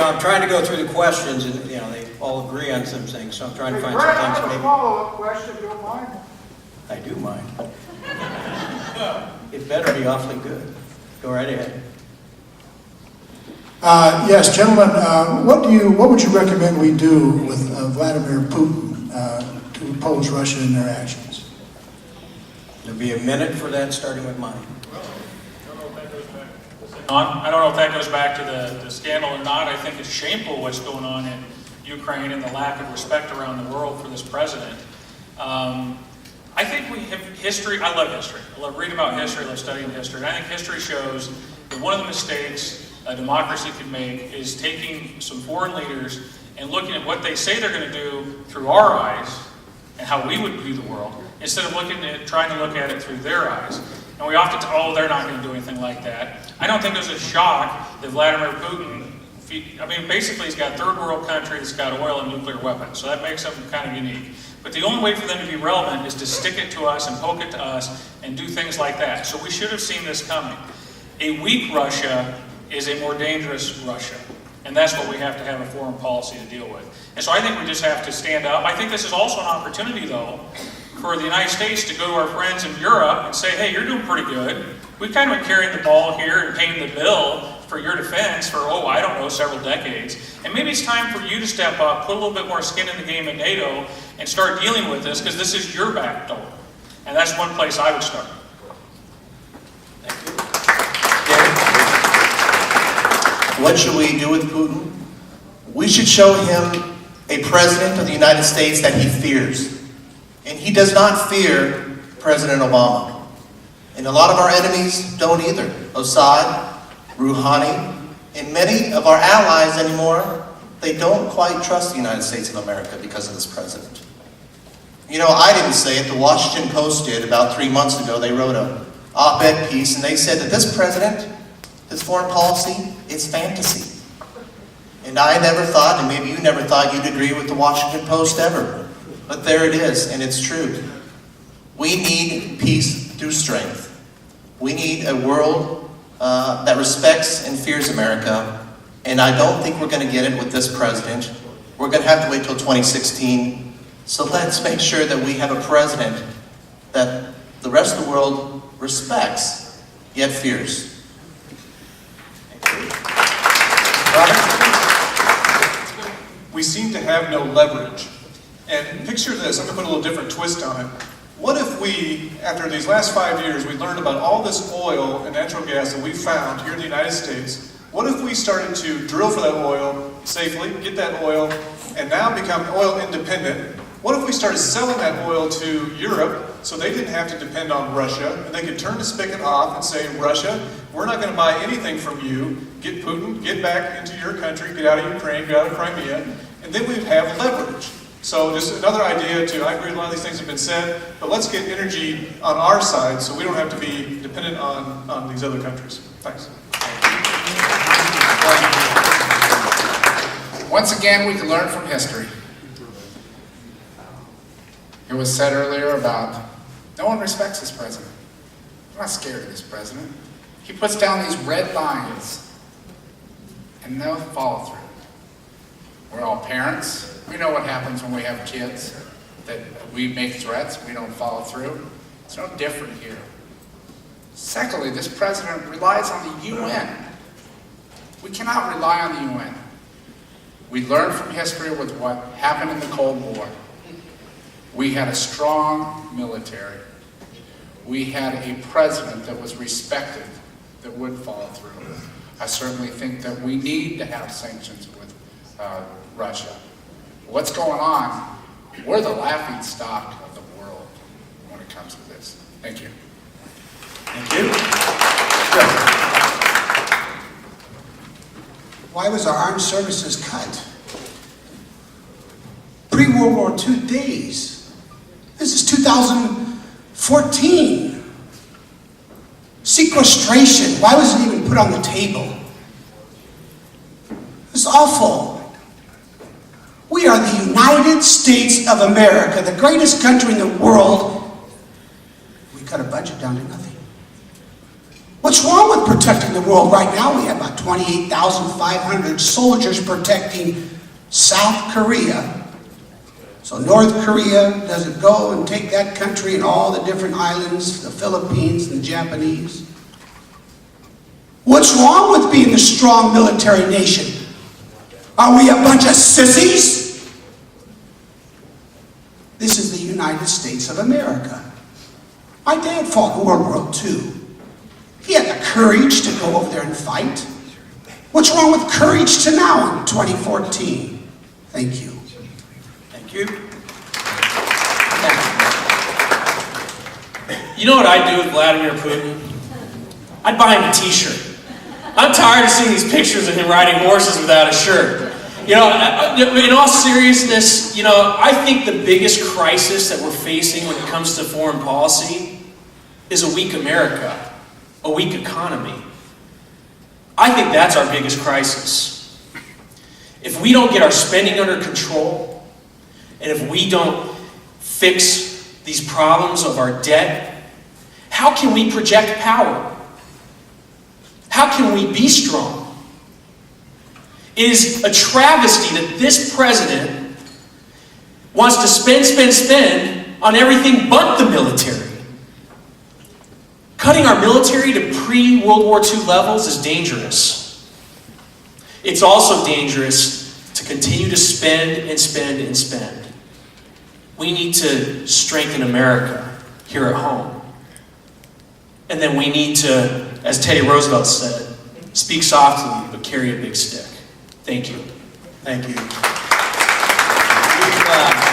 I'm trying to go through the questions, and they all agree on some things, so I'm trying to find Brett, I some have things a maybe. follow-up question, if you don't mind. I do mind. It better be awfully good. Go right ahead. Yes, gentlemen, what would you recommend we do with Vladimir Putin to oppose Russia in their actions? There'll be a minute for that, starting with mine. I don't know if that goes back to the scandal or not. I think it's shameful what's going on in Ukraine and the lack of respect around the world for this president. I think we have history. I love history. I love reading about history. I love studying history. And I think history shows that one of the mistakes a democracy can make is taking some foreign leaders and looking at what they say they're going to do through our eyes and how we would view the world, instead of trying to look at it through their eyes. And we often they're not going to do anything like that. I don't think there's a shock that Vladimir Putin, basically he's got third world country that's got oil and nuclear weapons, so that makes him kind of unique. But the only way for them to be relevant is to stick it to us and poke it to us and do things like that. So we should have seen this coming. A weak Russia is a more dangerous Russia. And that's what we have to have a foreign policy to deal with. And so I think we just have to stand up. I think this is also an opportunity, though, for the United States to go to our friends in Europe and say, hey, you're doing pretty good. We've kind of been carrying the ball here and paying the bill for your defense for, I don't know, several decades. And maybe it's time for you to step up, put a little bit more skin in the game at NATO, and start dealing with this, because this is your back door. And that's one place I would start. What should we do with Putin? We should show him a president of the United States that he fears. And he does not fear President Obama. And a lot of our enemies don't either. Assad, Rouhani, and many of our allies anymore, they don't quite trust the United States of America because of this president. I didn't say it. The Washington Post did about 3 months ago. They wrote an op-ed piece, and they said that this president, his foreign policy, is fantasy. And I never thought, and maybe you never thought, you'd agree with the Washington Post ever. But there it is, and it's true. We need peace through strength. We need a world that respects and fears America, and I don't think we're going to get it with this president. We're going to have to wait till 2016. So let's make sure that we have a president that the rest of the world respects, yet fears. We seem to have no leverage. And picture this, I'm going to put a little different twist on it. What if we, after these last 5 years, we learned about all this oil and natural gas that we found here in the United States? What if we started to drill for that oil safely, get that oil, and now become oil independent? What if we started selling that oil to Europe so they didn't have to depend on Russia, and they could turn the spigot off and say, Russia, we're not going to buy anything from you. Get Putin, get back into your country, get out of Ukraine, get out of Crimea, and then we'd have leverage. So just another idea I agree with a lot of these things have been said, but let's get energy on our side so we don't have to be dependent on these other countries. Thanks. Once again, we can learn from history. It was said earlier about no one respects this president. I'm not scared of this president. He puts down these red lines and no follow through. We're all parents. We know what happens when we have kids, that we make threats, we don't follow through. It's no different here. Secondly, this president relies on the UN. We cannot rely on the UN. We learned from history with what happened in the Cold War. We had a strong military. We had a president that was respected, that would follow through. I certainly think that we need to have sanctions with Russia. What's going on? We're the laughing stock of the world when it comes to this. Thank you. Thank you. Why was our armed services cut? Pre-World War II days. This is 2014. Sequestration. Why was it even put on the table? It's awful. We are the United States of America, the greatest country in the world. We cut a budget down to nothing. What's wrong with protecting the world? Right now we have about 28,500 soldiers protecting South Korea. So North Korea doesn't go and take that country and all the different islands, the Philippines and the Japanese. What's wrong with being a strong military nation? Are we a bunch of sissies? This is the United States of America. My dad fought in World War II. He had the courage to go over there and fight. What's wrong with courage to now in 2014? Thank you. Thank you. You know what I'd do with Vladimir Putin? I'd buy him a t-shirt. I'm tired of seeing these pictures of him riding horses without a shirt. You know, in all seriousness, you know, I think the biggest crisis that we're facing when it comes to foreign policy is a weak America, a weak economy. I think that's our biggest crisis. If we don't get our spending under control, and if we don't fix these problems of our debt, how can we project power? How can we be strong? It is a travesty that this president wants to spend on everything but the military. Cutting our military to pre-World War II levels is dangerous. It's also dangerous to continue to spend and spend and spend. We need to strengthen America here at home. And then we need to, as Teddy Roosevelt said, speak softly but carry a big stick. Thank you. Thank you. We've,